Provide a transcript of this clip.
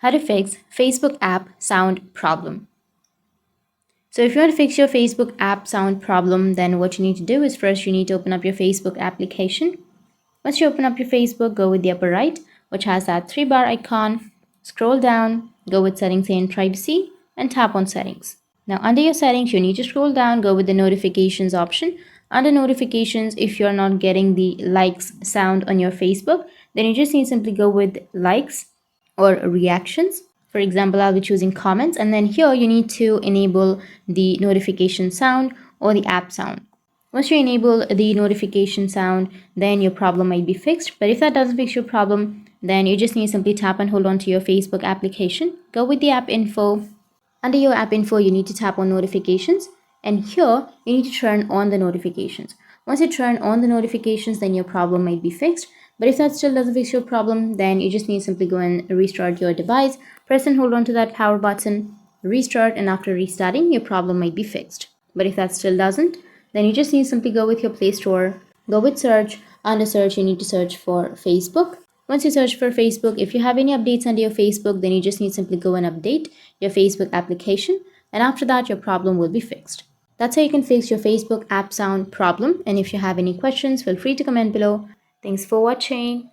How to fix Facebook app sound problem. So if you want to fix your Facebook app sound problem, then what you need to do is first you need to open up your Facebook application. Once you open up your Facebook, go with the upper right, which has that 3-bar icon. Scroll down, go with settings and privacy, and tap on settings. Now under your settings, you need to scroll down, go with the notifications option. Under notifications, if you're not getting the likes sound on your Facebook, then you just need to simply go with likes or reactions. For example, I'll be choosing comments, and then here you need to enable the notification sound or the app sound. Once you enable the notification sound, then your problem might be fixed. But if that doesn't fix your problem, then you just need to simply tap and hold on to your Facebook application. Go with the app info. Under your app info, you need to tap on notifications, and here you need to turn on the notifications. Once you turn on the notifications, then your problem might be fixed. But if that still doesn't fix your problem, then you just need to simply go and restart your device. Press and hold on to that power button, restart, and after restarting, your problem might be fixed. But if that still doesn't, then you just need to simply go with your Play Store, go with search. Under search, you need to search for Facebook. Once you search for Facebook, if you have any updates under your Facebook, then you just need to simply go and update your Facebook application. And after that, your problem will be fixed. That's how you can fix your Facebook app sound problem. And if you have any questions, feel free to comment below. Thanks for watching.